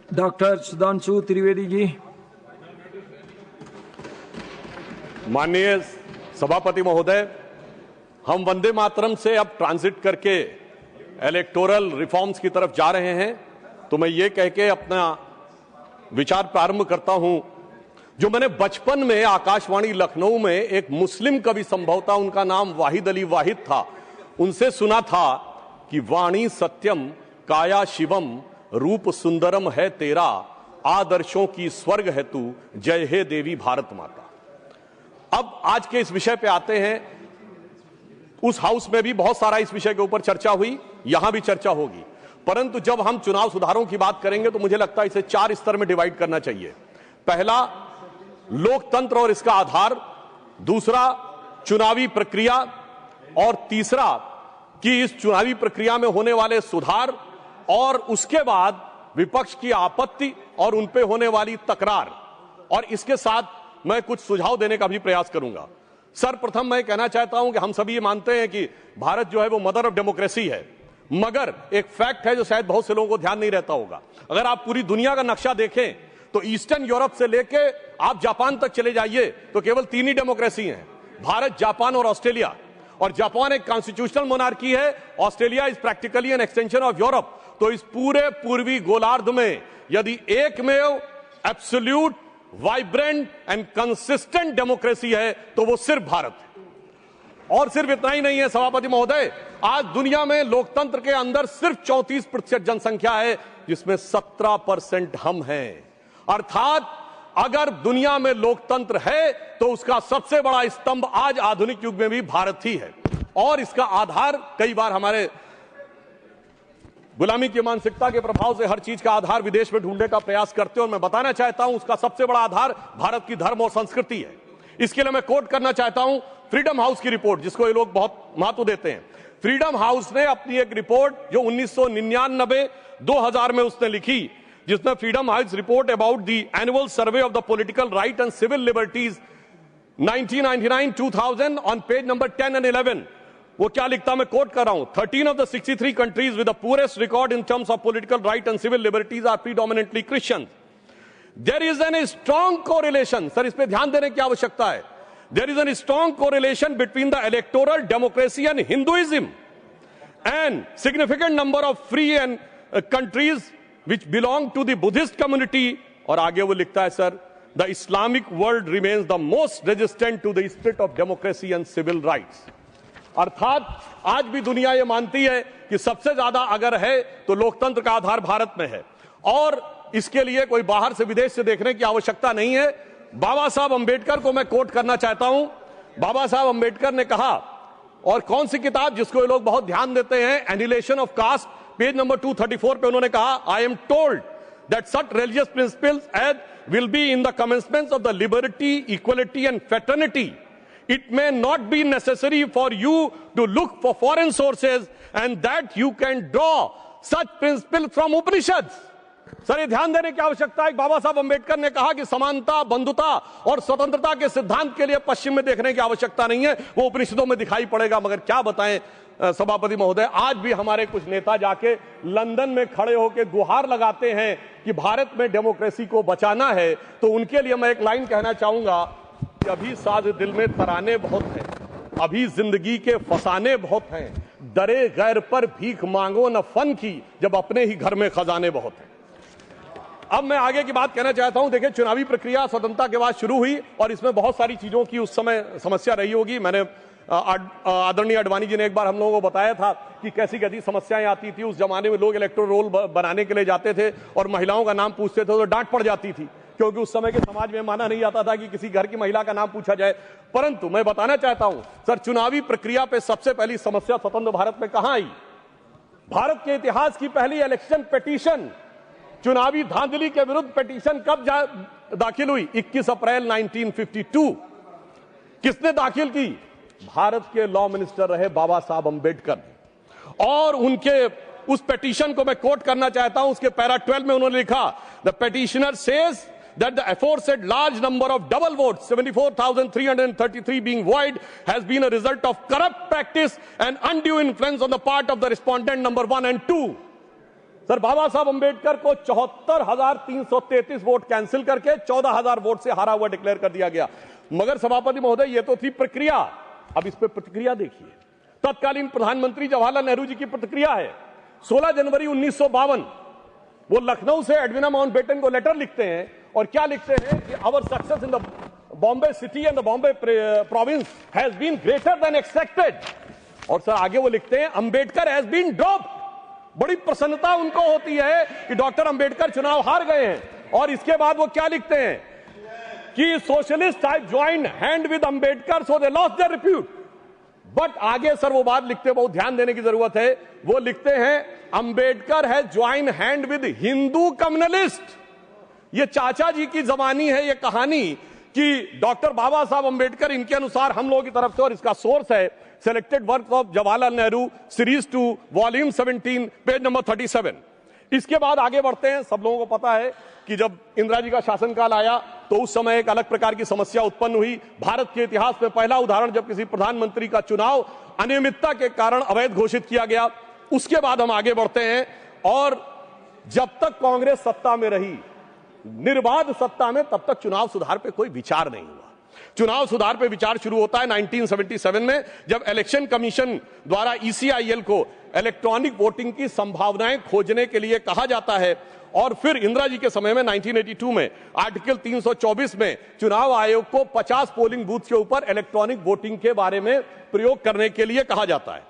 Doctor Sudhanshu Trivedi ji. माननीय सभापति महोदय, हम वंदे मातरम से अब ट्रांजिट करके इलेक्टोरल रिफॉर्म्स की तरफ जा रहे हैं, तो मैं ये कह के अपना विचार प्रारंभ करता हूं। जो मैंने बचपन में आकाशवाणी लखनऊ में एक मुस्लिम कवि, संभवतः उनका नाम वाहिद अली वाहिद था, उनसे सुना था कि वाणी सत्यम काया शिवम रूप सुंदरम है तेरा, आदर्शों की स्वर्ग है तू, जय हे देवी भारत माता। अब आज के इस विषय पे आते हैं। उस हाउस में भी बहुत सारा इस विषय के ऊपर चर्चा हुई, यहां भी चर्चा होगी, परंतु जब हम चुनाव सुधारों की बात करेंगे तो मुझे लगता है इसे 4 स्तर में डिवाइड करना चाहिए। पहला, लोकतंत्र और इसका आधार, दूसरा चुनावी प्रक्रिया, और तीसरा कि इस चुनावी प्रक्रिया में होने वाले सुधार, और उसके बाद विपक्ष की आपत्ति और उन पे होने वाली तकरार, और इसके साथ मैं कुछ सुझाव देने का भी प्रयास करूंगा। सर्वप्रथम मैं कहना चाहता हूं कि हम सभी ये मानते हैं कि भारत जो है वो मदर ऑफ डेमोक्रेसी है, मगर एक फैक्ट है जो शायद बहुत से लोगों को ध्यान नहीं रहता होगा। अगर आप पूरी दुनिया का नक्शा देखें तो ईस्टर्न यूरोप से लेके आप जापान तक चले जाइए तो केवल 3 ही डेमोक्रेसी हैं, भारत, जापान और ऑस्ट्रेलिया। और जापान एक कॉन्स्टिट्यूशनल मोनार्की है, Australia is practically an extension of Europe. तो इस पूरे पूर्वी गोलार्ध में यदि एकमेव absolute vibrant and consistent democracy है तो वो सिर्फ भारत है। और सिर्फ इतना ही नहीं है सभापति महोदय, आज दुनिया में लोकतंत्र के अंदर सिर्फ 34% जनसंख्या है, जिसमें 17% हम हैं। अर्थात अगर दुनिया में लोकतंत्र है तो उसका सबसे बड़ा स्तंभ आज आधुनिक युग में भी भारत ही है। और इसका आधार कई बार हमारे गुलामी की मानसिकता के प्रभाव से हर चीज का आधार विदेश में ढूंढने का प्रयास करते हैं, और मैं बताना चाहता हूं उसका सबसे बड़ा आधार भारत की धर्म और संस्कृति है। इसके लिए मैं कोट करना चाहता हूं फ्रीडम हाउस की रिपोर्ट, जिसको ये लोग बहुत महत्व देते हैं। फ्रीडम हाउस ने अपनी एक रिपोर्ट जो 1999-2000 में उसने लिखी, जिसमें Freedom House report about the annual survey of the political rights and civil liberties 1999-2000 on page number 10 and 11, वो क्या लिखता, मैं कोट कर रहा हूं, 13 of the 63 countries with the poorest record in terms of political right and civil liberties are predominantly Christians. There is a strong correlation, sir इस पे ध्यान देने की आवश्यकता है, there is a strong correlation between the electoral democracy and Hinduism, and significant number of free and countries which belong to the Buddhist community। और आगे वो लिखता है, sir, the Islamic world remains the most resistant to the spirit of democracy and civil rights। अर्थात आज भी दुनिया ये मानती है कि सबसे ज्यादा अगर है तो लोकतंत्र का आधार भारत में है, और इसके लिए कोई बाहर से विदेश से देखने की आवश्यकता नहीं है। बाबा साहब अंबेडकर को मैं कोट करना चाहता हूं। बाबा साहब अंबेडकर ने कहा, और कौन सी किताब जिसको ये लोग बहुत ध्यान देते हैं, annihilation of caste, page number 234 पे उन्होंने कहा, I am told that such religious principles as will be in the commencements of the liberty, equality and fraternity. It may not be necessary for you to look for foreign sources and that you can draw such principles from Upanishads। Sir ये ध्यान देने की आवश्यकता है। बाबा साहब अंबेडकर ने कहा कि समानता, बंधुता और स्वतंत्रता के सिद्धांत के लिए पश्चिम में देखने की आवश्यकता नहीं है, वो उपनिषदों में दिखाई पड़ेगा। मगर क्या बताएं सभापति महोदय, आज भी हमारे कुछ नेता जाके लंदन में खड़े होकर गुहार लगाते हैं कि भारत में डेमोक्रेसी को बचाना है। तो उनके लिए मैं एक लाइन कहना चाहूंगा, अभी साज दिल में तराने बहुत हैं, अभी जिंदगी के फसाने बहुत हैं, डरे गैर पर भीख मांगो न फन की, जब अपने ही घर में खजाने बहुत हैं। अब मैं आगे की बात कहना चाहता हूं। देखिए, चुनावी प्रक्रिया स्वतंत्रता के बाद शुरू हुई और इसमें बहुत सारी चीजों की उस समय समस्या रही होगी। मैंने आदरणीय आडवाणी जी ने एक बार हम लोगों को बताया था कि कैसी कैसी समस्याएं आती थी। उस जमाने में लोग इलेक्टोरल रोल बनाने के लिए जाते थे और महिलाओं का नाम पूछते थे तो डांट पड़ जाती थी, क्योंकि उस समय के समाज में माना नहीं जाता था कि किसी घर की महिला का नाम पूछा जाए। परंतु मैं बताना चाहता हूं सर, चुनावी प्रक्रिया पे सबसे पहली समस्या स्वतंत्र भारत में कहां आई? भारत के इतिहास की पहली इलेक्शन पिटीशन, चुनावी धांधली के विरुद्ध पिटीशन कब दाखिल हुई? 21 अप्रैल 1952। किसने दाखिल की? भारत के लॉ मिनिस्टर रहे बाबा साहब अंबेडकर। और उनके उस पिटीशन को मैं कोट करना चाहता हूं। उसके पैरा 12 में उन्होंने लिखा, the petitioner says that the aforesaid large number of double votes, 74,333 being void, has been a result of corrupt practice and undue influence on the part of the respondent number 1 and 2। Sir बाबा साहब अंबेडकर को 74,333 vote cancel करके 14,000 vote से हारा हुआ declare कर दिया गया। मगर सभापति महोदय, यह तो थी प्रक्रिया, अब इस पे प्रतिक्रिया देखिए। तत्कालीन प्रधानमंत्री जवाहरलाल नेहरू जी की प्रतिक्रिया है। 16 जनवरी 1952 वो लखनऊ से एडविना माउंटबेटन को लेटर लिखते हैं और क्या लिखते हैं कि our success in the Bombay city and the Bombay province has been greater than expected. और सर आगे वो लिखते हैं अंबेडकर हैज बीन ड्रॉप्ड। बड़ी प्रसन्नता उनको होती है कि डॉक्टर अंबेडकर चुनाव हार गए हैं। और इसके बाद वो क्या लिखते हैं कि socialist have joined hand with Ambedkar so they lost their repute. But आगे सर वो बात लिखते, बहुत ध्यान देने की जरूरत है, वो लिखते हैं Ambedkar has joined hand with Hindu communalist. ये चाचा जी की जबानी है ये कहानी कि डॉक्टर बाबा साहब अंबेडकर इनके अनुसार हम लोगों की तरफ से, और इसका सोर्स है selected work of Jawaharlal Nehru series 2 volume 17 page number 37। इसके बाद आगे बढ़ते हैं। सब लोगों को पता है कि जब इंदिरा जी का शासनकाल आया तो उस समय एक अलग प्रकार की समस्या उत्पन्न हुई। भारत के इतिहास में पहला उदाहरण जब किसी प्रधानमंत्री का चुनाव अनियमितता के कारण अवैध घोषित किया गया। उसके बाद हम आगे बढ़ते हैं और जब तक कांग्रेस सत्ता में रही, निर्बाध सत्ता में, तब तक चुनाव सुधार पे कोई विचार नहीं हुआ। चुनाव सुधार पे विचार शुरू होता है 1977 में, जब इलेक्शन कमीशन द्वारा ECIL को इलेक्ट्रॉनिक वोटिंग की संभावनाएं खोजने के लिए कहा जाता है। और फिर इंदिरा जी के समय में 1982 में आर्टिकल 324 में चुनाव आयोग को 50 पोलिंग बूथ के ऊपर इलेक्ट्रॉनिक वोटिंग के बारे में प्रयोग करने के लिए कहा जाता है।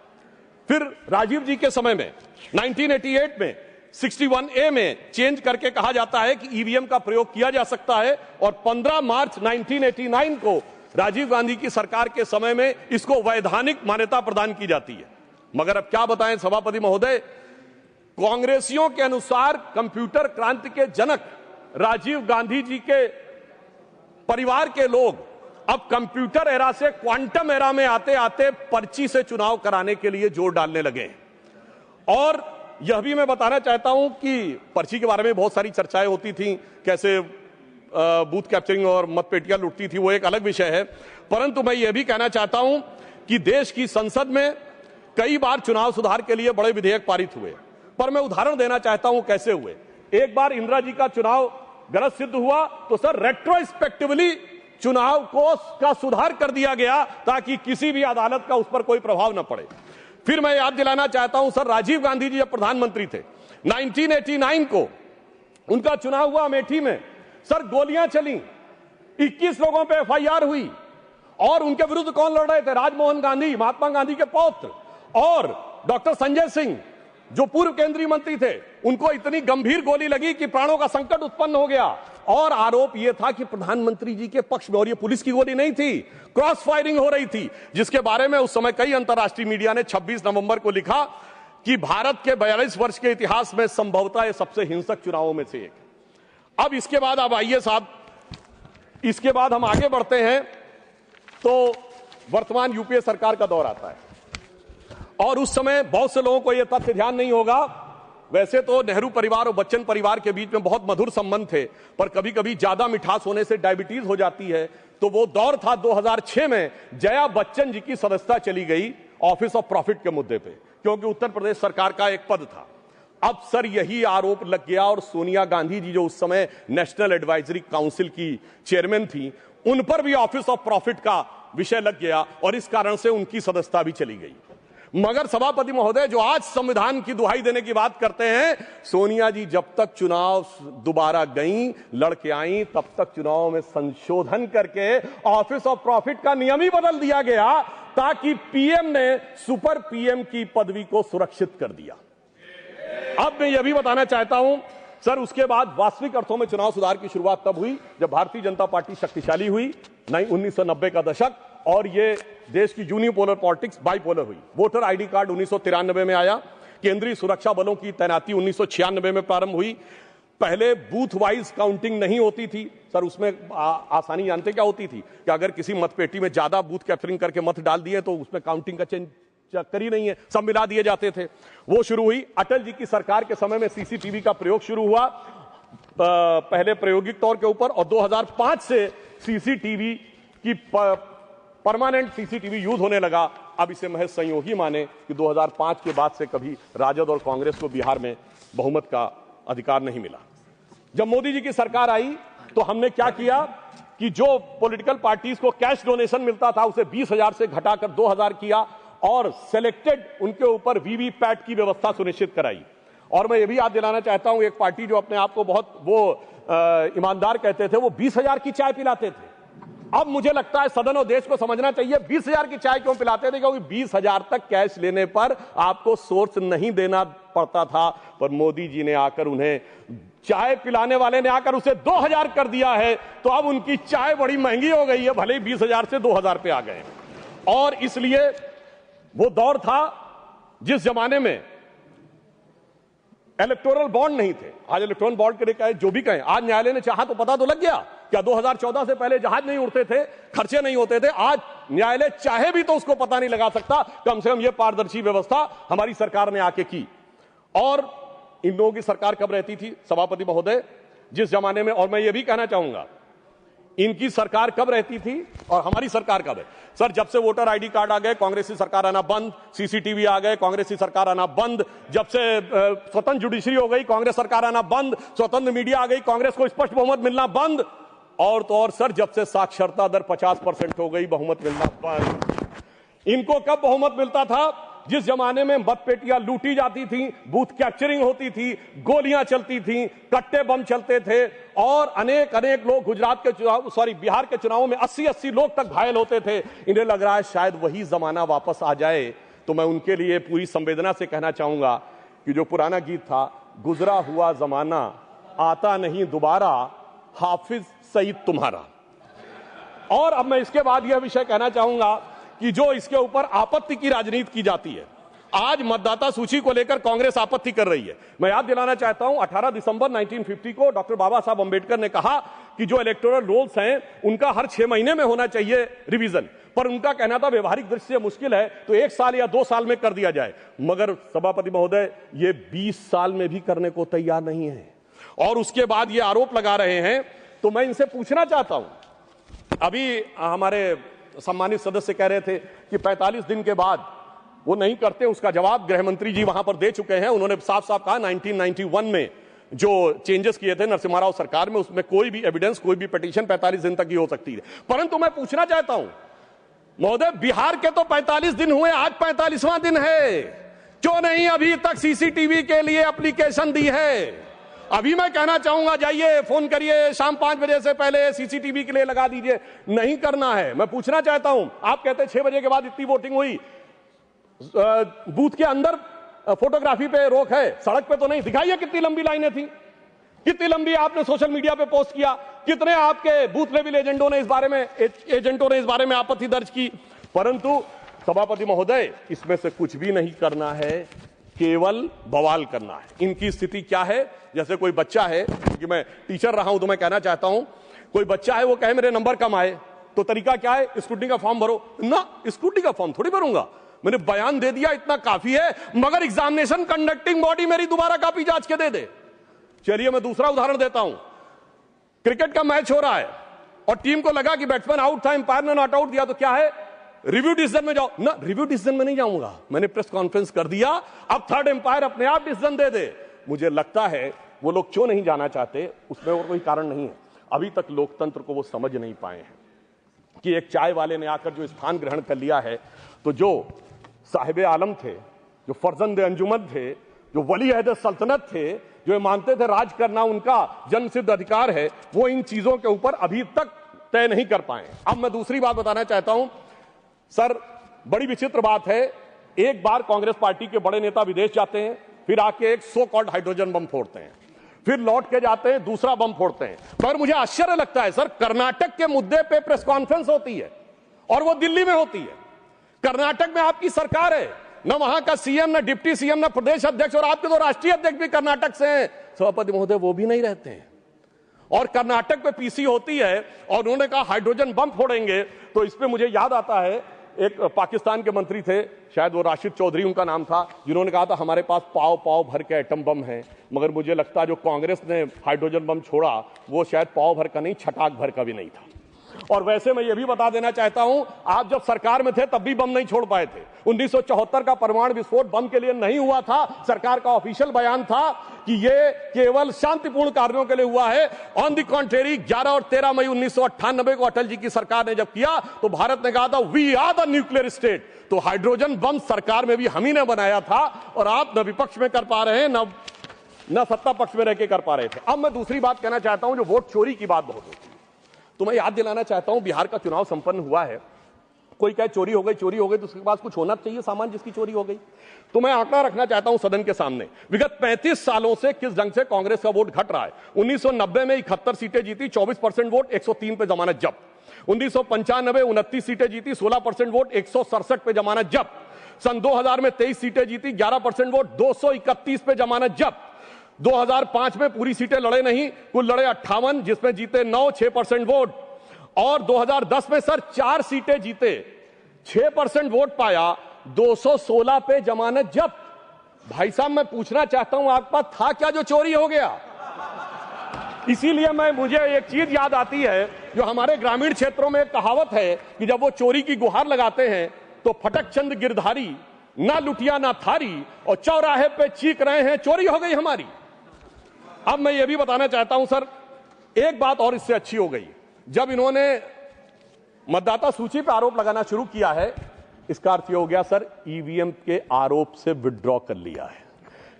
फिर राजीव जी के समय में 1988 में 61A में चेंज करके कहा जाता है कि EVM का प्रयोग किया जा सकता है। और 15 मार्च 1989 को राजीव गांधी की सरकार के समय में इसको वैधानिक मान्यता प्रदान की जाती है। मगर अब क्या बताएं सभापति महोदय, कांग्रेसियों के अनुसार कंप्यूटर क्रांति के जनक राजीव गांधी जी के परिवार के लोग अब कंप्यूटर एरा से क्वांटम एरा में आते आते पर्ची से चुनाव कराने के लिए जोर डालने लगे। और यह भी मैं बताना चाहता हूं कि पर्ची के बारे में बहुत सारी चर्चाएं होती थी, कैसे बूथ कैप्चरिंग और मतपेटियां लुटती थी, वो एक अलग विषय है। परंतु मैं यह भी कहना चाहता हूं कि देश की संसद में कई बार चुनाव सुधार के लिए बड़े विधेयक पारित हुए, पर मैं उदाहरण देना चाहता हूं कैसे हुए। एक बार इंदिरा जी का चुनाव गलत सिद्ध हुआ तो सर रेट्रोस्पेक्टिवली चुनाव का सुधार कर दिया गया ताकि किसी भी अदालत का उस पर कोई प्रभाव न पड़े। फिर मैं याद दिलाना चाहता हूं सर, राजीव गांधी जी जब प्रधानमंत्री थे 1989 को उनका चुनाव हुआ अमेठी में, सर गोलियां चली, 21 लोगों पे FIR हुई। और उनके विरुद्ध कौन लड़ रहे थे? राजमोहन गांधी, महात्मा गांधी के पौत्र, और डॉक्टर संजय सिंह जो पूर्व केंद्रीय मंत्री थे, उनको इतनी गंभीर गोली लगी कि प्राणों का संकट उत्पन्न हो गया। और आरोप यह था कि प्रधानमंत्री जी के पक्ष में, और यह पुलिस की गोली नहीं थी, क्रॉस फायरिंग हो रही थी, जिसके बारे में उस समय कई अंतर्राष्ट्रीय मीडिया ने 26 नवंबर को लिखा कि भारत के 42 वर्ष के इतिहास में संभवतः यह सबसे हिंसक चुनावों में से एक। अब इसके बाद आप आइए साहब, इसके बाद हम आगे बढ़ते हैं तो वर्तमान यूपीए सरकार का दौर आता है। और उस समय बहुत से लोगों को यह तथ्य ध्यान नहीं होगा, वैसे तो नेहरू परिवार और बच्चन परिवार के बीच में बहुत मधुर संबंध थे, पर कभी कभी ज्यादा मिठास होने से डायबिटीज हो जाती है। तो वो दौर था 2006 में जया बच्चन जी की सदस्यता चली गई ऑफिस ऑफ प्रॉफिट के मुद्दे पे, क्योंकि उत्तर प्रदेश सरकार का एक पद था। अब सर यही आरोप लग गया और सोनिया गांधी जी जो उस समय नेशनल एडवाइजरी काउंसिल की चेयरमैन थी, उन पर भी ऑफिस ऑफ प्रॉफिट का विषय लग गया और इस कारण से उनकी सदस्यता भी चली गई। मगर सभापति महोदय, जो आज संविधान की दुहाई देने की बात करते हैं, सोनिया जी जब तक चुनाव दोबारा गईं, लड़के आईं, तब तक चुनाव में संशोधन करके ऑफिस ऑफ प्रॉफिट का नियम ही बदल दिया गया ताकि पीएम ने सुपर पीएम की पदवी को सुरक्षित कर दिया। अब मैं यह भी बताना चाहता हूं सर, उसके बाद वास्तविक अर्थों में चुनाव सुधार की शुरुआत तब हुई जब भारतीय जनता पार्टी शक्तिशाली हुई, 1990 का दशक, और ये देश की यूनिपोलर पॉलिटिक्स बाइपोलर हुई। वोटर आईडी कार्ड 1993 में आया, केंद्रीय सुरक्षा बलों की तैनाती 1996 में प्रारंभ हुई। पहले बूथ वाइज काउंटिंग नहीं होती थी सर, उसमें आसानी जानते क्या होती थी कि अगर किसी मतपेटी में ज्यादा बूथ कैप्चरिंग करके मत डाल दिए तो उसमें काउंटिंग का चक्कर ही नहीं है, सब मिला दिए जाते थे। वो शुरू हुई। अटल जी की सरकार के समय में सीसीटीवी का प्रयोग शुरू हुआ, पहले प्रायोगिक तौर के ऊपर, और 2005 से सीसीटीवी की परमानेंट सीसीटीवी यूज होने लगा। अब इसे महज संयोगी माने कि 2005 के बाद से कभी राजद और कांग्रेस को बिहार में बहुमत का अधिकार नहीं मिला। जब मोदी जी की सरकार आई तो हमने क्या किया कि जो पॉलिटिकल पार्टीज को कैश डोनेशन मिलता था उसे 20,000 से घटाकर 2,000 किया और सिलेक्टेड उनके ऊपर वीवीपैट की व्यवस्था सुनिश्चित कराई। और मैं ये भी याद दिलाना चाहता हूं, एक पार्टी जो अपने आप को बहुत ईमानदार कहते थे, वो 20,000 की चाय पिलाते थे। अब मुझे लगता है सदन और देश को समझना चाहिए 20,000 की चाय क्यों पिलाते थे, क्योंकि 20,000 तक कैश लेने पर आपको सोर्स नहीं देना पड़ता था। पर मोदी जी ने आकर उन्हें, चाय पिलाने वाले ने आकर उसे 2,000 कर दिया है, तो अब उनकी चाय बड़ी महंगी हो गई है, भले ही 20,000 से 2,000 पे आ गए। और इसलिए वो दौर था जिस जमाने में इलेक्टोरल बॉन्ड नहीं थे। आज इलेक्टोरल बॉन्ड के लिए कहे जो भी कहें, आज न्यायालय ने चाहा तो पता तो लग गया। क्या 2014 से पहले जहाज नहीं उड़ते थे, खर्चे नहीं होते थे? आज न्यायालय चाहे भी तो उसको पता नहीं लगा सकता। कम से कम यह पारदर्शी व्यवस्था हमारी सरकार ने आके की। और इन लोगों की सरकार कब रहती थी सभापति महोदय, जिस जमाने में, और मैं ये भी कहना चाहूंगा इनकी सरकार कब रहती थी और हमारी सरकार कब है? सर, जब से वोटर आईडी कार्ड आ गए कांग्रेस की सरकार आना बंद, सीसीटीवी आ गए कांग्रेस की सरकार आना बंद, जब से स्वतंत्र जुडिशरी हो गई कांग्रेस सरकार आना बंद, स्वतंत्र मीडिया आ गई कांग्रेस को स्पष्ट बहुमत मिलना बंद। और तो और सर, जब से साक्षरता दर 50% हो गई बहुमत मिलना बंद। इनको कब बहुमत मिलता था? जिस जमाने में मतपेटियां लूटी जाती थी, बूथ कैप्चरिंग होती थी, गोलियां चलती थी, कट्टे बम चलते थे और अनेक लोग बिहार के चुनावों में 80-80 लोग तक घायल होते थे। इन्हें लग रहा है शायद वही जमाना वापस आ जाए। तो मैं उनके लिए पूरी संवेदना से कहना चाहूंगा कि जो पुराना गीत था, गुजरा हुआ जमाना आता नहीं दोबारा, हाफिज सईद तुम्हारा। और अब मैं इसके बाद यह विषय कहना चाहूंगा कि जो इसके ऊपर आपत्ति की राजनीति की जाती है, आज मतदाता सूची को लेकर कांग्रेस आपत्ति कर रही है। मैं याद दिलाना चाहता हूं 18 दिसंबर 1950 को डॉक्टर बाबा साहब अंबेडकर ने कहा कि जो इलेक्टोरल रोल्स हैं उनका हर 6 महीने में होना चाहिए रिवीजन। पर उनका कहना था व्यवहारिक दृष्टि से मुश्किल है तो 1 साल या 2 साल में कर दिया जाए। मगर सभापति महोदय, ये 20 साल में भी करने को तैयार नहीं है और उसके बाद ये आरोप लगा रहे हैं। तो मैं इनसे पूछना चाहता हूं, अभी हमारे सम्मानित सदस्य कह रहे थे कि 45 दिन के बाद वो नहीं करते, उसका जवाब गृह मंत्री जी वहां पर दे चुके हैं। उन्होंने साफ साफ कहा 1991 में जो चेंजेस किए थे नरसिम्हा राव सरकार में, उसमें कोई भी एविडेंस, कोई भी पिटीशन 45 दिन तक ही हो सकती है। परंतु मैं पूछना चाहता हूं महोदय, बिहार के तो 45 दिन हुए, आज 45वां दिन है, क्यों नहीं अभी तक सीसीटीवी के लिए एप्लीकेशन दी है? अभी मैं कहना चाहूंगा जाइए फोन करिए, शाम 5 बजे से पहले सीसीटीवी के लिए लगा दीजिए। नहीं करना है। मैं पूछना चाहता हूं, आप कहते हैं 6 बजे के बाद इतनी वोटिंग हुई, बूथ के अंदर फोटोग्राफी पे रोक है, सड़क पे तो नहीं। दिखाइए कितनी लंबी लाइनें थी, कितनी लंबी आपने सोशल मीडिया पे पोस्ट किया, कितने आपके बूथ लेवल एजेंटों ने इस बारे में आपत्ति दर्ज की। परंतु सभापति महोदय, इसमें से कुछ भी नहीं करना है, केवल बवाल करना है। इनकी स्थिति क्या है? जैसे कोई बच्चा है, क्योंकि मैं टीचर रहा हूं तो मैं कहना चाहता हूं, कोई बच्चा है वो कहे मेरे नंबर कम आए, तो तरीका क्या है? स्क्रूटनी का फॉर्म भरो ना। स्क्रूटनी का फॉर्म थोड़ी भरूंगा, मैंने बयान दे दिया, इतना काफी है। मगर एग्जामिनेशन कंडक्टिंग बॉडी मेरी दोबारा कॉपी जांच के दे दे। चलिए मैं दूसरा उदाहरण देता हूं। क्रिकेट का मैच हो रहा है और टीम को लगा कि बैट्समैन आउट था, अंपायर ने नॉट आउट दिया, तो क्या है? रिव्यू डिसीजन में जाओ ना। रिव्यू डिसीजन में नहीं जाऊंगा, मैंने प्रेस कॉन्फ्रेंस कर दिया, अब थर्ड एम्पायर अपने आप डिसीजन दे दे। मुझे लगता है वो लोग क्यों नहीं जाना चाहते, उसमें और कोई कारण नहीं है। अभी तक लोकतंत्र को वो समझ नहीं पाए हैं कि एक चाय वाले ने आकर जो स्थान ग्रहण कर लिया है, तो जो साहिब आलम थे, जो फर्जंद अंजुमन थे, जो वली अहद सल्तनत थे, जो मानते थे राज करना उनका जन्मसिद्ध अधिकार है, वो इन चीजों के ऊपर अभी तक तय नहीं कर पाए। अब मैं दूसरी बात बताना चाहता हूं सर, बड़ी विचित्र बात है, एक बार कांग्रेस पार्टी के बड़े नेता विदेश जाते हैं, फिर आके एक सो कॉल्ड हाइड्रोजन बम फोड़ते हैं, फिर लौट के जाते हैं दूसरा बम फोड़ते हैं। पर मुझे आश्चर्य लगता है सर, कर्नाटक के मुद्दे पे प्रेस कॉन्फ्रेंस होती है और वो दिल्ली में होती है। कर्नाटक में आपकी सरकार है, न वहां का सीएम, न डिप्टी सीएम, न प्रदेश अध्यक्ष, और आपके तो राष्ट्रीय अध्यक्ष भी कर्नाटक से हैं सभापति महोदय, वो भी नहीं रहते हैं। और कर्नाटक पे पीसी होती है और उन्होंने कहा हाइड्रोजन बम फोड़ेंगे। तो इस पे मुझे याद आता है, एक पाकिस्तान के मंत्री थे, शायद वो राशिद चौधरी उनका नाम था, जिन्होंने कहा था हमारे पास पाव पाव भर के एटम बम है। मगर मुझे लगता है जो कांग्रेस ने हाइड्रोजन बम छोड़ा वो शायद पाव भर का नहीं, छटाक भर का भी नहीं था। और वैसे मैं ये भी बता देना चाहता हूं, आप जब सरकार में थे तब भी बम नहीं छोड़ पाए थे। 1974 का परमाणु विस्फोट बम के लिए नहीं हुआ था। सरकार का ऑफिशियल बयान था कि ये केवल शांतिपूर्ण कार्यों के लिए हुआ है। ऑन द कॉन्ट्रेरी 11 और 13 मई 1998 को अटल जी की सरकार ने जब किया तो भारत ने कहा था we are the nuclear state. तो हाइड्रोजन बम सरकार में भी हम ही ने बनाया था और आप न विपक्ष में कर पा रहे हैं न सत्ता पक्ष में रह के कर पा रहे थे। अब मैं दूसरी बात कहना चाहता हूं, जो वोट चोरी की बात बहुत होती है, तो मैं याद दिलाना चाहता हूं बिहार का चुनाव संपन्न हुआ है। कोई कहे चोरी हो गई तो उसके पास कुछ होना चाहिए सामान जिसकी चोरी हो गई। तो मैं आंकड़ा रखना चाहता हूं सदन के सामने, विगत 35 सालों से किस ढंग से कांग्रेस का वोट घट रहा है। 1990 में 71 सीटें जीती, 24% वोट, 103 पे जमानत जब्त। 1995 29 सीटें जीती, 16% वोट, 167 पे जमानत जब्त। सन 2000 में 23 सीटें जीती, 11% वोट, 231 पे जमानत जब्त। 2005 में पूरी सीटें लड़े नहीं, कुल लड़े 58, जिसमें जीते 9, 6% वोट। और 2010 में सर 4 सीटें जीते, 6% वोट पाया, 216 पे जमानत जब्त। भाई साहब मैं पूछना चाहता हूं आपके पास था क्या जो चोरी हो गया? इसीलिए मुझे एक चीज याद आती है, जो हमारे ग्रामीण क्षेत्रों में एक कहावत है कि जब वो चोरी की गुहार लगाते हैं तो फटक चंद गिरधारी, ना लुटिया ना थारी, और चौराहे पे चीख रहे हैं चोरी हो गई हमारी। अब मैं ये भी बताना चाहता हूं सर, एक बात और इससे अच्छी हो गई, जब इन्होंने मतदाता सूची पर आरोप लगाना शुरू किया है, इसका अर्थ ये हो गया सर ईवीएम के आरोप से विड्रॉ कर लिया है।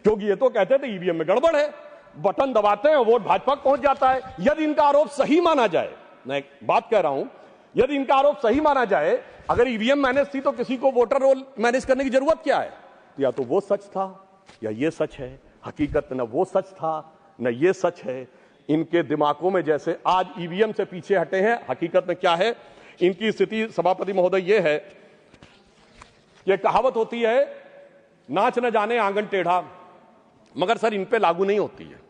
क्योंकि ये तो कहते थे ईवीएम में गड़बड़ है, बटन दबाते हैं वोट भाजपा को पहुंच जाता है। यदि इनका आरोप सही माना जाए, मैं एक बात कह रहा हूं, यदि इनका आरोप सही माना जाए, अगर ईवीएम मैनेज थी तो किसी को वोटर रोल मैनेज करने की जरूरत क्या है? या तो वो सच था या ये सच है। हकीकत न वो सच था न ये सच है। इनके दिमागों में जैसे आज ईवीएम से पीछे हटे हैं, हकीकत में क्या है इनकी स्थिति सभापति महोदय ये है, ये कहावत होती है नाच न जाने आंगन टेढ़ा, मगर सर इन पे लागू नहीं होती है।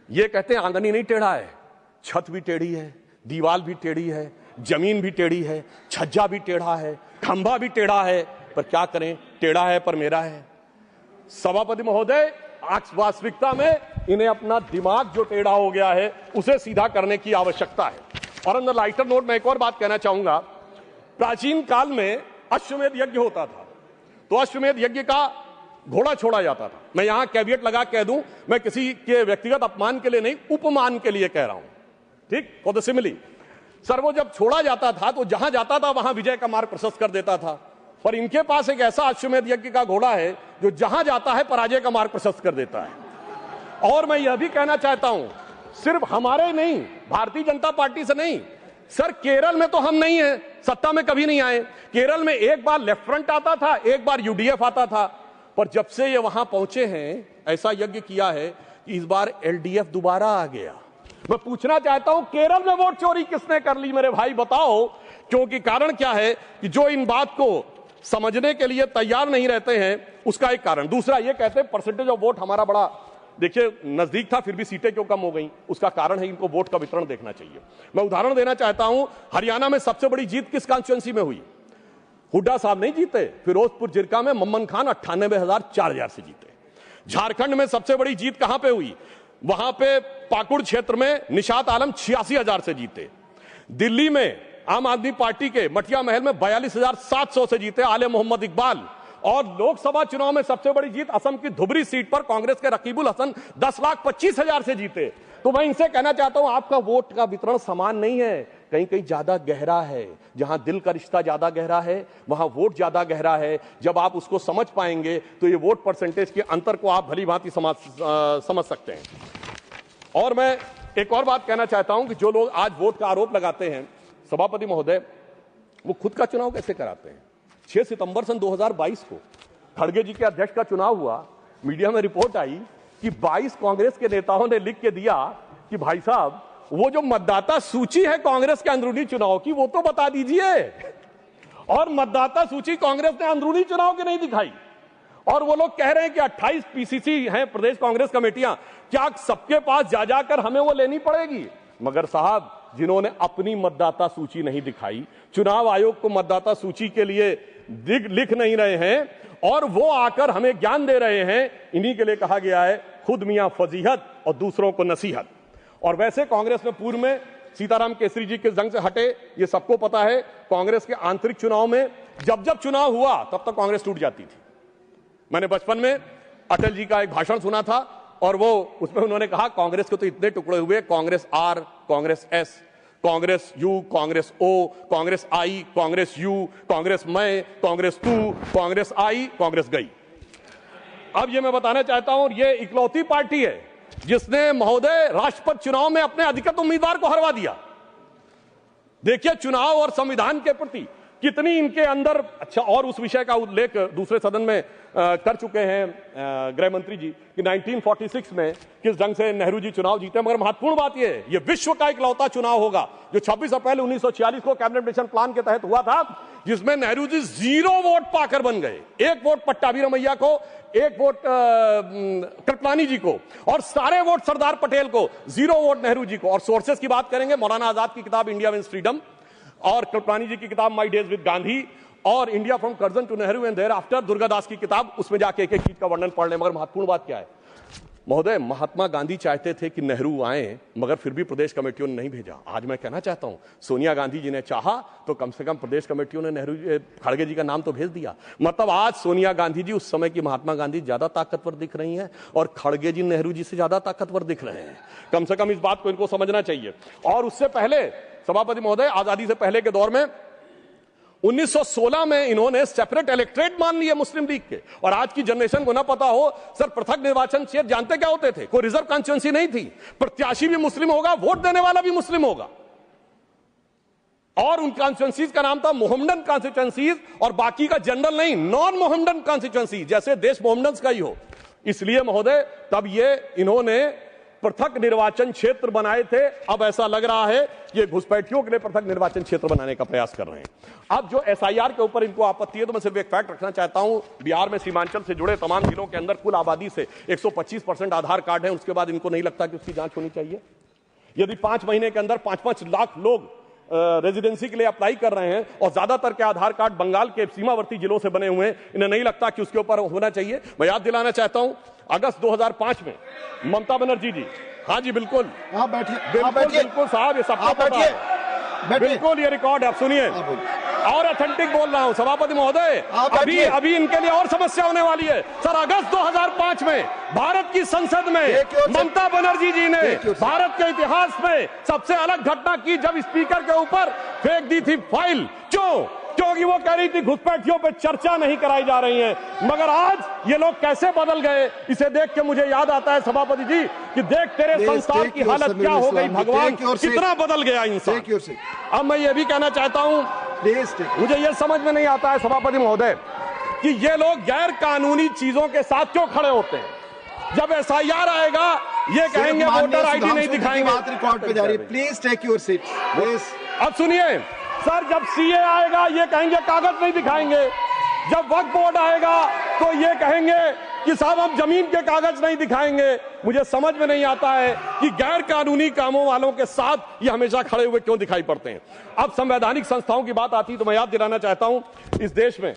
ये कहते हैं आंगन ही नहीं टेढ़ा है, छत भी टेढ़ी है, दीवार भी टेढ़ी है, जमीन भी टेढ़ी है, छज्जा भी टेढ़ा है, खंभा भी टेढ़ा है, पर क्या करें, टेढ़ा है पर मेरा है। सभापति महोदय वास्तविकता में इन्हें अपना दिमाग जो टेढ़ा हो गया है उसे सीधा करने की आवश्यकता है। और अंदर लाइटर नोट में एक और बात कहना चाहूंगा, प्राचीन काल में अश्वमेध यज्ञ होता था, तो अश्वमेध यज्ञ का घोड़ा छोड़ा जाता था। मैं यहां कैविएट लगा कह दूं, मैं किसी के व्यक्तिगत अपमान के लिए नहीं, उपमान के लिए कह रहा हूं, ठीक, फॉर द सिमिली। सर वो जब छोड़ा जाता था तो जहां जाता था वहां विजय का मार्ग प्रशस्त कर देता था, पर इनके पास एक ऐसा अश्वमेध यज्ञ का घोड़ा है जो जहां जाता है पराजय का मार्ग प्रशस्त कर देता है। और मैं यह भी कहना चाहता हूं, सिर्फ हमारे नहीं, भारतीय जनता पार्टी से नहीं, सर केरल में तो हम नहीं है, सत्ता में कभी नहीं आए। केरल में एक बार लेफ्ट फ्रंट आता था, एक बार यूडीएफ आता था, पर जब से ये वहां पहुंचे हैं ऐसा यज्ञ किया है कि इस बार एलडीएफ दोबारा आ गया। मैं पूछना चाहता हूं केरल में वोट चोरी किसने कर ली मेरे भाई बताओ? क्योंकि कारण क्या है कि जो इन बात को समझने के लिए तैयार नहीं रहते हैं, उसका एक कारण। दूसरा ये कहते हैं परसेंटेज ऑफ वोट हमारा बड़ा, देखिए नजदीक था फिर भी सीटें क्यों कम हो गई, उसका कारण है इनको वोट का वितरण देखना चाहिए। मैं उदाहरण देना चाहता हूं, हरियाणा में सबसे बड़ी जीत किस कॉन्स्टिट्यूएंसी में हुई? हुड्डा साहब नहीं जीते, फिरोजपुर जिरका में मम्मन खान 98,000 से जीते। झारखंड में सबसे बड़ी जीत कहां पे हुई? वहां पे पाकुड़ क्षेत्र में निशात आलम 86,000 से जीते। दिल्ली में आम आदमी पार्टी के मटिया महल में 42,700 से जीते आले मोहम्मद इकबाल। और लोकसभा चुनाव में सबसे बड़ी जीत असम की धुबरी सीट पर कांग्रेस के रकीबुल हसन 10,25,000 से जीते। तो मैं इनसे कहना चाहता हूं आपका वोट का वितरण समान नहीं है, कहीं कहीं ज्यादा गहरा है। जहां दिल का रिश्ता ज्यादा गहरा है वहां वोट ज्यादा गहरा है। जब आप उसको समझ पाएंगे तो ये वोट परसेंटेज के अंतर को आप भली भांति समझ सकते हैं। और मैं एक और बात कहना चाहता हूं कि जो लोग आज वोट का आरोप लगाते हैं सभापति महोदय, वो खुद का चुनाव कैसे कराते हैं? 6 सितंबर सन 2022 को खड़गे जी के अध्यक्ष का चुनाव हुआ, मीडिया में रिपोर्ट आई कि 22 कांग्रेस के नेताओं ने लिख के दिया कि भाई साहब वो जो मतदाता सूची है कांग्रेस के अंदरूनी चुनाव की वो तो बता दीजिए। और मतदाता सूची कांग्रेस ने अंदरूनी चुनाव की नहीं दिखाई। और वो लोग कह रहे हैं कि 28 पीसीसी हैं प्रदेश कांग्रेस कमेटियां, क्या सबके पास जा जाकर हमें वो लेनी पड़ेगी? मगर साहब जिन्होंने अपनी मतदाता सूची नहीं दिखाई, चुनाव आयोग को मतदाता सूची के लिए लिख नहीं रहे हैं और वो आकर हमें ज्ञान दे रहे हैं, इन्हीं के लिए कहा गया है खुद मियां फजीहत और दूसरों को नसीहत। और वैसे कांग्रेस में पूर्व में सीताराम केसरी जी किस ढंग से हटे ये सबको पता है। कांग्रेस के आंतरिक चुनाव में जब जब चुनाव हुआ तब तक कांग्रेस टूट जाती थी। मैंने बचपन में अटल जी का एक भाषण सुना था और वो उसमें उन्होंने कहा कांग्रेस के तो इतने टुकड़े हुए, Congress R, Congress S, Congress U, Congress O, Congress I, Congress U, Congress मैं, कांग्रेस तू, कांग्रेस आई, कांग्रेस गई। अब ये मैं बताना चाहता हूं, ये इकलौती पार्टी है जिसने महोदय राष्ट्रपति चुनाव में अपने अधिकृत उम्मीदवार को हरवा दिया। देखिए चुनाव और संविधान के प्रति कितनी इनके अंदर अच्छा। और उस विषय का उल्लेख दूसरे सदन में कर चुके हैं गृह मंत्री जी कि 1946 में किस ढंग से नेहरू जी चुनाव जीते। मगर महत्वपूर्ण बात यह है, यह विश्व का इकलौता चुनाव होगा जो 26 अप्रैल 1946 को कैबिनेट मिशन प्लान के तहत हुआ था, जिसमें नेहरू जी 0 वोट पाकर बन गए। 1 वोट पट्टाभी रमैया को, 1 वोट कृपलानी जी को और सारे वोट सरदार पटेल को, 0 वोट नेहरू जी को। और सोर्सेस की बात करेंगे, मौलाना आजाद की किताब इंडिया विंस फ्रीडम और कृपलानी जी की किताब माई डेज विद गांधी और India from Curzon to Nehru and thereafter Durgadas की किताब, उसमें जाके एक एक चीज का वर्णन पढ़ लें। मगर महत्वपूर्ण बात क्या है महोदय, महात्मा गांधी चाहते थे कि नेहरू आए, मगर फिर भी प्रदेश कमेटियों ने नहीं भेजा। आज मैं कहना चाहता हूं, सोनिया गांधी जी ने चाहा तो कम से कम प्रदेश कमेटियों ने नेहरू खड़गे जी का नाम तो भेज दिया। मतलब आज सोनिया गांधी जी उस समय की महात्मा गांधी ज्यादा ताकतवर दिख रही हैं और खड़गे जी नेहरू जी से ज्यादा ताकतवर दिख रहे हैं। कम से कम इस बात को इनको समझना चाहिए। और उससे पहले सभापति महोदय, आजादी से पहले के दौर में 1916 में इन्होंने सेपरेट इलेक्ट्रेट मान लिए मुस्लिम लीग के। और आज की जनरेशन को ना पता हो, सर पृथक निर्वाचन क्षेत्र जानते क्या होते थे? कोई रिजर्व कॉन्स्टिट्यूंसी नहीं थी, प्रत्याशी भी मुस्लिम होगा, वोट देने वाला भी मुस्लिम होगा। और उन कॉन्स्टिट्यूंसीज का नाम था मोहम्मडन कॉन्स्टिट्यूंसीज और बाकी का जनरल नहीं, नॉन मोहम्मडन कॉन्स्टिट्यूंसी, जैसे देश मोहम्मडन का ही हो। इसलिए महोदय तब ये इन्होंने पृथक निर्वाचन क्षेत्र बनाए थे। अब ऐसा लग रहा है कि ये घुसपैठियों के लिए पृथक निर्वाचन क्षेत्र बनाने का प्रयास कर रहे हैं। अब जो एसआईआर के ऊपर इनको आपत्ति है, तो मैं सिर्फ एक फैक्ट रखना चाहता हूं, बिहार में सीमांचल से जुड़े तमाम जिलों के अंदर कुल आबादी से 125% आधार कार्ड है। उसके बाद इनको नहीं लगता कि उसकी जांच होनी चाहिए। यदि 5 महीने के अंदर 5-5 लाख लोग रेजिडेंसी के लिए अप्लाई कर रहे हैं और ज्यादातर के आधार कार्ड बंगाल के सीमावर्ती जिलों से बने हुए हैं, इन्हें नहीं लगता कि उसके ऊपर होना चाहिए। मैं याद दिलाना चाहता हूं, अगस्त 2005 में ममता बनर्जी जी, हाँ जी बिल्कुल, आप बैठिए, बिल्कुल साहब, ये सबको पता है, बिल्कुल ये रिकॉर्ड है, आप सुनिए। और ऑथेंटिक बोल रहा हूं सभापति महोदय, अभी इनके लिए और समस्या होने वाली है। सर अगस्त 2005 में भारत की संसद में ममता बनर्जी जी ने भारत के इतिहास में सबसे अलग घटना की, जब स्पीकर के ऊपर फेंक दी थी फाइल। क्योंकि वो कह रही थी घुसपैठियों पे चर्चा नहीं कराई जा रही है। मगर आज ये लोग कैसे बदल गए, इसे देख के मुझे याद आता है सभापति जी कि देख तेरे संसार की हालत क्या हो गई, भगवान कितना बदल गया इंसान। अब मैं ये भी कहना चाहता हूं, मुझे ये समझ में नहीं आता है सभापति महोदय कि ये लोग गैर कानूनी चीजों के साथ क्यों खड़े होते हैं। जब एसआईआर आएगा ये कहेंगे वोटर आईडी नहीं दिखाएंगे। रिकॉर्ड पे जा रही है, प्लीज टेक योर सीट। अब सुनिए सर, जब सीए आएगा ये कहेंगे कागज नहीं दिखाएंगे। जब वक्फ बोर्ड आएगा तो ये कहेंगे कि साहब हम जमीन के कागज नहीं दिखाएंगे। मुझे समझ में नहीं आता है कि गैर कानूनी कामों वालों के साथ ये हमेशा खड़े हुए क्यों दिखाई पड़ते हैं। अब संवैधानिक संस्थाओं की बात आती है तो मैं याद दिलाना चाहता हूं, इस देश में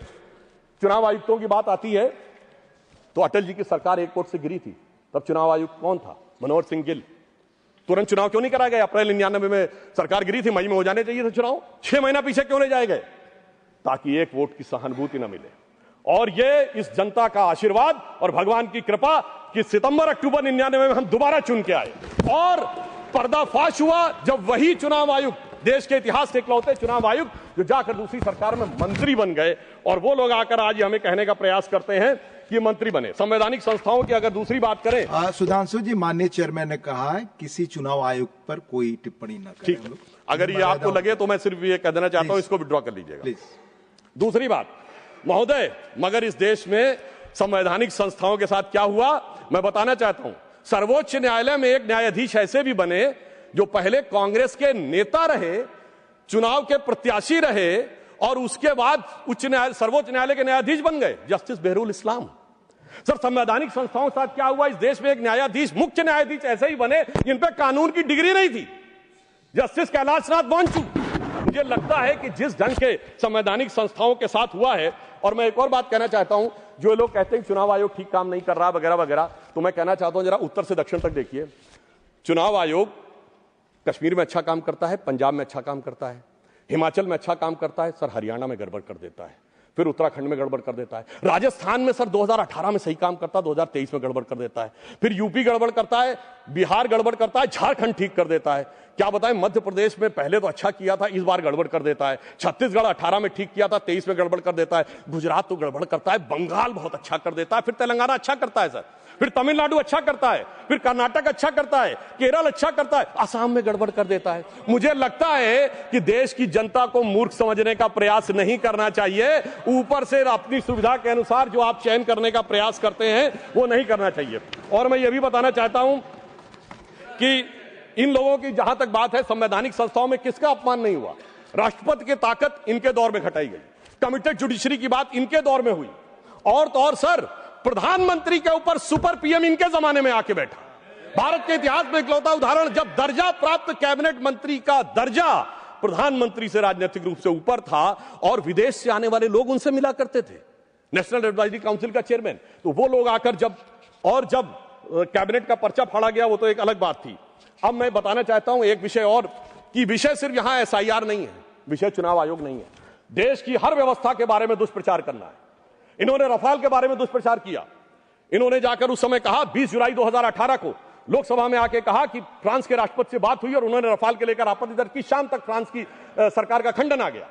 चुनाव आयुक्तों की बात आती है तो अटल जी की सरकार एक वोट से गिरी थी। तब चुनाव आयुक्त कौन था? मनोहर सिंह गिल। तुरंत चुनाव क्यों नहीं कराया गया? अप्रैल 99 में सरकार गिरी थी, मई में हो जाने चाहिए थे चुनाव। 6 महीना पीछे क्यों ले जाए गए? ताकि एक वोट की सहानुभूति न मिले। और ये इस जनता का आशीर्वाद और भगवान की कृपा कि सितंबर अक्टूबर 99 में हम दोबारा चुन के आए। और पर्दाफाश हुआ जब वही चुनाव आयुक्त, देश के इतिहास के इकलौते चुनाव आयुक्त जो जाकर दूसरी सरकार में मंत्री बन गए, और वो लोग आकर आज हमें कहने का प्रयास करते हैं कि मंत्री बने। संवैधानिक संस्थाओं की अगर दूसरी बात करें, सुधांशु जी, माननीय चेयरमैन ने कहा है किसी चुनाव आयुक्त पर कोई टिप्पणी न करें। ठीक, अगर ये आपको लगे तो मैं सिर्फ ये कह देना चाहता हूं, इसको विड्रॉ कर लीजिएगा। दूसरी बात महोदय, मगर इस देश में संवैधानिक संस्थाओं के साथ क्या हुआ मैं बताना चाहता हूं। सर्वोच्च न्यायालय में एक न्यायाधीश ऐसे भी बने जो पहले कांग्रेस के नेता रहे, चुनाव के प्रत्याशी रहे और उसके बाद सर्वोच्च न्यायालय के न्यायाधीश बन गए, जस्टिस बहरुल इस्लाम। सर संवैधानिक संस्थाओं के साथ क्या हुआ? इस देश में एक न्यायाधीश, मुख्य न्यायाधीश ऐसे ही बने जिन पे कानून की डिग्री नहीं थी, जस्टिस कैलाशनाथ वांचू। मुझे लगता है कि जिस ढंग के संवैधानिक संस्थाओं के साथ हुआ है, और मैं एक और बात कहना चाहता हूं, जो लोग कहते हैं चुनाव आयोग ठीक काम नहीं कर रहा वगैरह वगैरह, तो मैं कहना चाहता हूं जरा उत्तर से दक्षिण तक देखिए। चुनाव आयोग कश्मीर में अच्छा काम करता है, पंजाब में अच्छा काम करता है, हिमाचल में अच्छा काम करता है, सर हरियाणा में गड़बड़ कर देता है, फिर उत्तराखंड में गड़बड़ कर देता है, राजस्थान में सर 2018 में सही काम करता है, 2023 में गड़बड़ कर देता है, फिर यूपी गड़बड़ करता है, बिहार गड़बड़ करता है, झारखंड ठीक कर देता है। क्या बताएं, मध्य प्रदेश में पहले तो अच्छा किया था, इस बार गड़बड़ कर देता है। छत्तीसगढ़ 18 में ठीक किया था, 23 में गड़बड़ कर देता है। गुजरात तो गड़बड़ करता है, बंगाल बहुत अच्छा कर देता है, फिर तेलंगाना अच्छा करता है सर, फिर तमिलनाडु अच्छा करता है, फिर कर्नाटक अच्छा करता है, केरल अच्छा करता है, असम में गड़बड़ कर देता है। मुझे लगता है कि देश की जनता को मूर्ख समझने का प्रयास नहीं करना चाहिए, ऊपर से अपनी सुविधा के अनुसार जो आप चयन करने का प्रयास करते हैं वो नहीं करना चाहिए। और मैं ये भी बताना चाहता हूं कि इन लोगों की जहां तक बात है, संवैधानिक संस्थाओं में किसका अपमान नहीं हुआ। राष्ट्रपति की ताकत इनके दौर में घटाई गई, कमिटेड जुडिशरी की बात इनके दौर में हुई, और तो और सर प्रधानमंत्री के ऊपर सुपर पीएम इनके जमाने में आके बैठा। भारत के इतिहास में इकलौता उदाहरण, जब दर्जा प्राप्त कैबिनेट मंत्री का दर्जा प्रधानमंत्री से राजनीतिक रूप से ऊपर था और विदेश से आने वाले लोग उनसे मिला करते थे, नेशनल एडवाइजरी काउंसिल का चेयरमैन, तो वो लोग आकर जब कैबिनेट का पर्चा फाड़ा गया वो तो एक अलग बात थी। अब मैं बताना चाहता हूं एक विषय और, कि विषय सिर्फ यहां एसआईआर नहीं है, विषय चुनाव आयोग नहीं है। देश की हर व्यवस्था के बारे में दुष्प्रचार करना है। इन्होंने रफाल के बारे में दुष्प्रचार किया। इन्होंने जाकर उस समय कहा, 20 जुलाई 2018 को लोकसभा में आके कहा कि फ्रांस के राष्ट्रपति से बात हुई और उन्होंने रफाल के लेकर आपत्ति दर्ज की। शाम तक फ्रांस की सरकार का खंडन आ गया।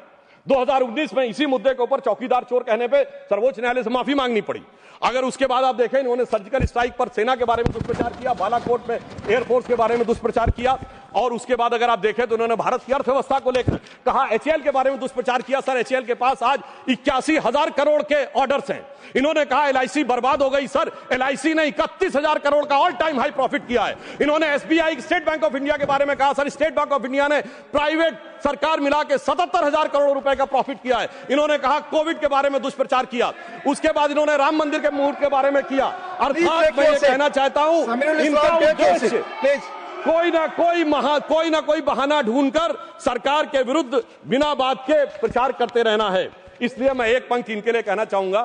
2019 में इसी मुद्दे के ऊपर चौकीदार चोर कहने पे सर्वोच्च न्यायालय से माफी मांगनी पड़ी। अगर उसके बाद आप देखें, इन्होंने सर्जिकल स्ट्राइक पर सेना के बारे में दुष्प्रचार किया, बालाकोट में एयरफोर्स के बारे में दुष्प्रचार किया, और उसके बाद अगर आप देखें तो उन्होंने भारत की अर्थव्यवस्था को लेकर कहा, एचएएल के बारे में दुष्प्रचार किया। सर एचएएल के पास आज 81,000 करोड़ के ऑर्डर्स हैं। इन्होंने कहा एलआईसी बर्बाद हो गई। सर एलआईसी ने 31,000 करोड़ का ऑल टाइम हाई प्रॉफिट किया है। इन्होंने SBI, state bank of India के बारे में कहा, sir state bank of India ने प्राइवेट सरकार मिला के 77,000 करोड़ रुपए का प्रॉफिट किया है। इन्होंने कहा कोविड के बारे में दुष्प्रचार किया। उसके बाद इन्होंने राम मंदिर के मुहूर्त के बारे में किया। अर्थात मैं ये कहना चाहता हूं, इनका उद्देश्य कोई ना कोई बहाना ढूंढकर सरकार के विरुद्ध बिना बात के प्रचार करते रहना है। इसलिए मैं एक पंक्ति इनके लिए कहना चाहूंगा,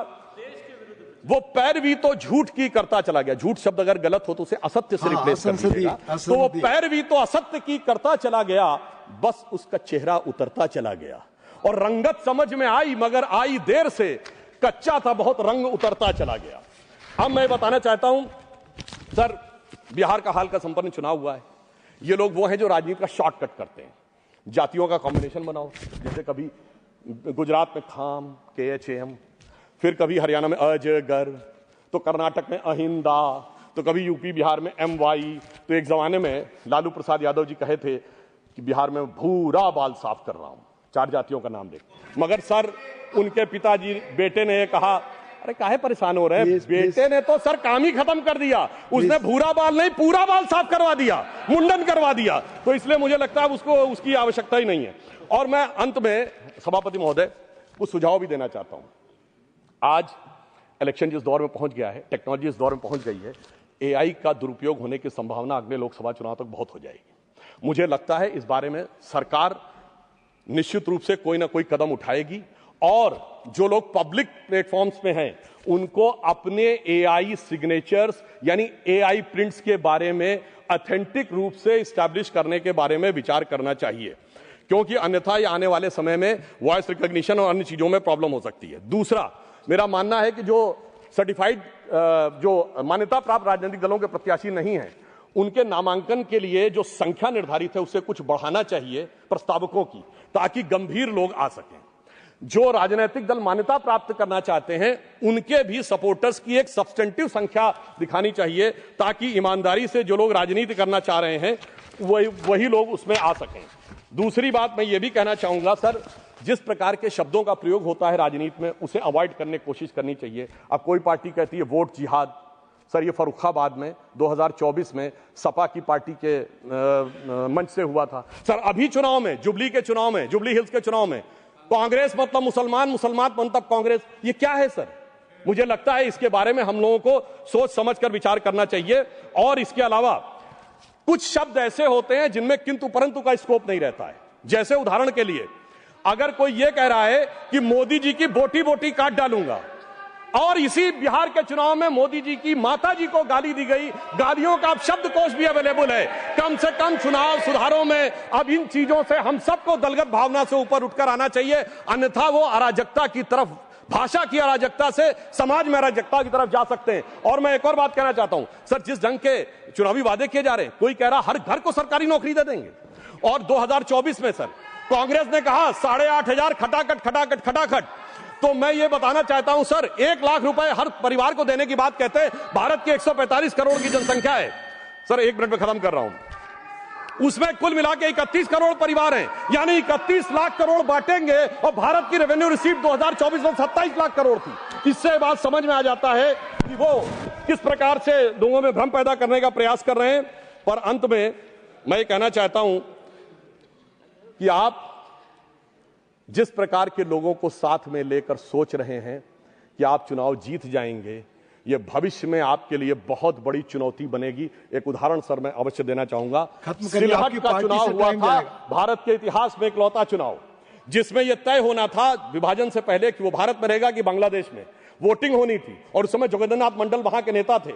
वो पैरवी तो झूठ की करता चला गया। झूठ शब्द अगर गलत हो तो उसे असत्य से रिप्लेस कर दीजिएगा। तो वो पैरवी तो असत्य की करता चला गया, बस उसका चेहरा उतरता चला गया और रंगत समझ में आई, मगर आई देर से, कच्चा था बहुत, रंग उतरता चला गया। अब मैं बताना चाहता हूं सर, बिहार का हाल का संपन्न चुनाव हुआ है। ये लोग वो हैं जो राजनीति का शॉर्टकट करते हैं, जातियों का कॉम्बिनेशन बनाओ, जैसे कभी गुजरात में खाम KHAM, फिर कभी हरियाणा में अजगर, तो कर्नाटक में अहिंदा, तो कभी यूपी बिहार में MY। तो एक जमाने में लालू प्रसाद यादव जी कहे थे कि बिहार में भूरा बाल साफ कर रहा हूं, 4 जातियों का नाम ले, मगर सर उनके पिताजी बेटे ने कहा, अरे काहे परेशान हो रहे हैं, बेटे ने तो सर काम ही खत्म कर दिया, उसने भूरा बाल नहीं पूरा बाल साफ करवा दिया, मुंडन करवा दिया। तो इसलिए मुझे लगता है उसको उसकी आवश्यकता ही नहीं है। और मैं अंत में सभापति महोदय कुछ सुझाव भी देना चाहता हूं। आज इलेक्शन जिस दौर में पहुंच गया है, टेक्नोलॉजी इस दौर में पहुंच गई है, AI का दुरुपयोग होने की संभावना अगले लोकसभा चुनाव तक बहुत हो जाएगी। मुझे लगता है इस बारे में सरकार निश्चित रूप से कोई ना कोई कदम उठाएगी, और जो लोग पब्लिक प्लेटफॉर्म्स में हैं उनको अपने AI सिग्नेचर्स यानी AI प्रिंट्स के बारे में ऑथेंटिक रूप से इस्टेब्लिश करने के बारे में विचार करना चाहिए, क्योंकि अन्यथा ये आने वाले समय में वॉइस रिकॉग्निशन और अन्य चीजों में प्रॉब्लम हो सकती है। दूसरा, मेरा मानना है कि जो सर्टिफाइड जो मान्यता प्राप्त राजनीतिक दलों के प्रत्याशी नहीं हैं, उनके नामांकन के लिए जो संख्या निर्धारित है उससे कुछ बढ़ाना चाहिए प्रस्तावकों की, ताकि गंभीर लोग आ सकें। जो राजनीतिक दल मान्यता प्राप्त करना चाहते हैं उनके भी सपोर्टर्स की एक सब्सटेंटिव संख्या दिखानी चाहिए, ताकि ईमानदारी से जो लोग राजनीति करना चाह रहे हैं वही लोग उसमें आ सकें। दूसरी बात मैं ये भी कहना चाहूंगा सर, जिस प्रकार के शब्दों का प्रयोग होता है राजनीति में उसे अवॉइड करने की कोशिश करनी चाहिए। अब कोई पार्टी कहती है वोट जिहाद, सर ये फर्रुखाबाद में 2024 में सपा की पार्टी के मंच से हुआ था। सर अभी चुनाव में, जुबली हिल्स के चुनाव में कांग्रेस मतलब मुसलमान, मुसलमान मतलब कांग्रेस, ये क्या है सर? मुझे लगता है इसके बारे में हम लोगों को सोच समझकर विचार करना चाहिए। और इसके अलावा कुछ शब्द ऐसे होते हैं जिनमें किंतु परंतु का स्कोप नहीं रहता है। जैसे उदाहरण के लिए, अगर कोई यह कह रहा है कि मोदी जी की बोटी बोटी काट डालूंगा, और इसी बिहार के चुनाव में मोदी जी की माता जी को गाली दी गई। गालियों का अब शब्दकोश भी अवेलेबल है। कम से कम चुनाव सुधारों में अब इन चीजों से हम सबको दलगत भावना से ऊपर उठकर आना चाहिए, अन्यथा वो अराजकता की तरफ, भाषा की अराजकता से समाज में अराजकता की तरफ जा सकते हैं। और मैं एक और बात कहना चाहता हूं सर, जिस ढंग के चुनावी वादे किए जा रहे हैं, कोई कह रहा हर घर को सरकारी नौकरी दे देंगे, और 2024 में सर कांग्रेस ने कहा 8,500 खटाखट। तो मैं ये बताना चाहता हूं सर, 1 लाख रुपए हर परिवार को देने की बात कहते हैं। भारत की 145 करोड़ की जनसंख्या है सर, 1 मिनट में खत्म कर रहा हूं। उसमें कुल मिला के 31 करोड़ परिवार हैं, यानी 31 लाख करोड़ बांटेंगे, और भारत की रेवेन्यू रिसीव 2024 में 27 लाख करोड़ थी। इससे बात समझ में आ जाता है कि वो किस प्रकार से लोगों में भ्रम पैदा करने का प्रयास कर रहे हैं। पर अंत में मैं ये कहना चाहता हूं कि आप जिस प्रकार के लोगों को साथ में लेकर सोच रहे हैं कि आप चुनाव जीत जाएंगे, यह भविष्य में आपके लिए बहुत बड़ी चुनौती बनेगी। एक उदाहरण सर मैं अवश्य देना चाहूंगा। सिलहट का चुनाव हुआ था, भारत के इतिहास में इकलौता चुनाव जिसमें यह तय होना था विभाजन से पहले कि वो भारत में रहेगा कि बांग्लादेश में। वोटिंग होनी थी, और उस समय जोगेंद्रनाथ मंडल वहां के नेता थे,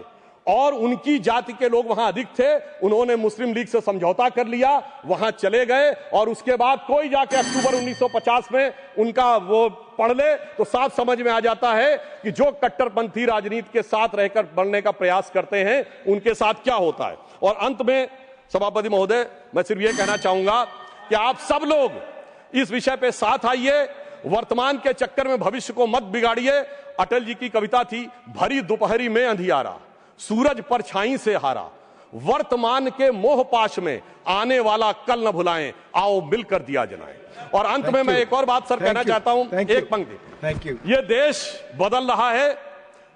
और उनकी जाति के लोग वहां अधिक थे। उन्होंने मुस्लिम लीग से समझौता कर लिया, वहां चले गए, और उसके बाद कोई जाके अक्टूबर 1950 में उनका वो पढ़ ले तो साफ समझ में आ जाता है कि जो कट्टरपंथी राजनीति के साथ रहकर बढ़ने का प्रयास करते हैं उनके साथ क्या होता है। और अंत में सभापति महोदय, मैं सिर्फ ये कहना चाहूंगा कि आप सब लोग इस विषय पे साथ आइए, वर्तमान के चक्कर में भविष्य को मत बिगाड़िए। अटल जी की कविता थी, भरी दोपहरी में अंधियारा, सूरज परछाई से हारा, वर्तमान के मोह पाश में आने वाला कल न भुलाएं, आओ मिलकर दिया जलाएं। और अंत में मैं एक और बात सर कहना चाहता हूं, एक पंक्ति, ये देश बदल रहा है।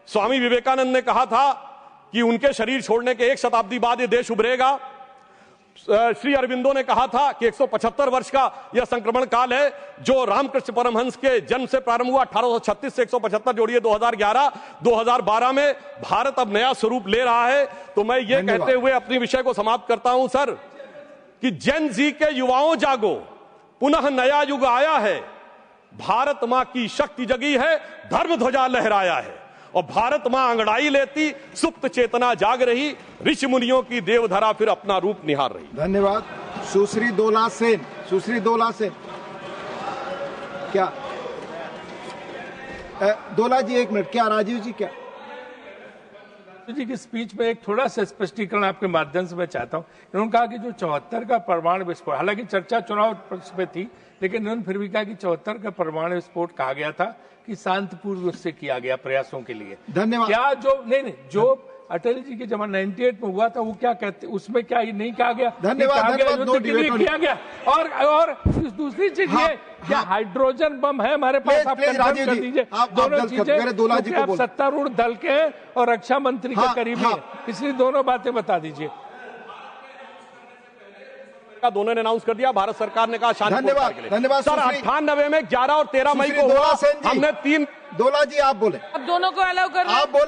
स्वामी विवेकानंद ने कहा था कि उनके शरीर छोड़ने के 1 शताब्दी बाद ये देश उभरेगा। श्री अरविंदो ने कहा था कि 175 वर्ष का यह संक्रमण काल है जो रामकृष्ण परमहंस के जन्म से प्रारंभ हुआ। 1836 से 175 जोड़िए 2011, 2012 में भारत अब नया स्वरूप ले रहा है। तो मैं ये कहते हुए अपनी विषय को समाप्त करता हूं सर कि जेन जी के युवाओं जागो, पुनः नया युग आया है, भारत मां की शक्ति जगी है, धर्म ध्वजा लहराया है, और भारत मां अंगड़ाई लेती, सुप्त चेतना जाग रही, ऋषि मुनियों की देवधरा फिर अपना रूप निहार रही। धन्यवाद। सुश्री दोला सेन, क्या दोला जी 1 मिनट, क्या राजीव जी क्या जी की स्पीच में एक थोड़ा सा स्पष्टीकरण आपके माध्यम से मैं चाहता हूं। इन्होंने कहा कि जो 74 का परमाणु विस्फोट, हालांकि चर्चा चुनाव पे थी, लेकिन उन्होंने फिर भी कहा कि 74 का परमाणु विस्फोट कहा गया था कि शांतिपूर्व उससे किया गया प्रयासों के लिए। धन्यवाद। क्या जो नहीं जो अटल जी के जब 98 में हुआ था वो क्या कहते, उसमें क्या ये नहीं कहा गया? धन्यवाद। किया गया। और दूसरी चीज ये क्या हाइड्रोजन बम है हमारे पास? आप कंफर्म कर दीजिए दोनों चीजें। आप सत्तारूढ़ दल के और रक्षा मंत्री के करीबी है, इसलिए दोनों बातें बता दीजिए। दोनों ने अनाउंस कर दिया, भारत सरकार ने कहा शांति। धन्यवाद सर। 98 में 11 और 13 मई को हुआ, हमने 3। दोला जी आप बोले, अब दोनों को अलाउ कर, आप बोले।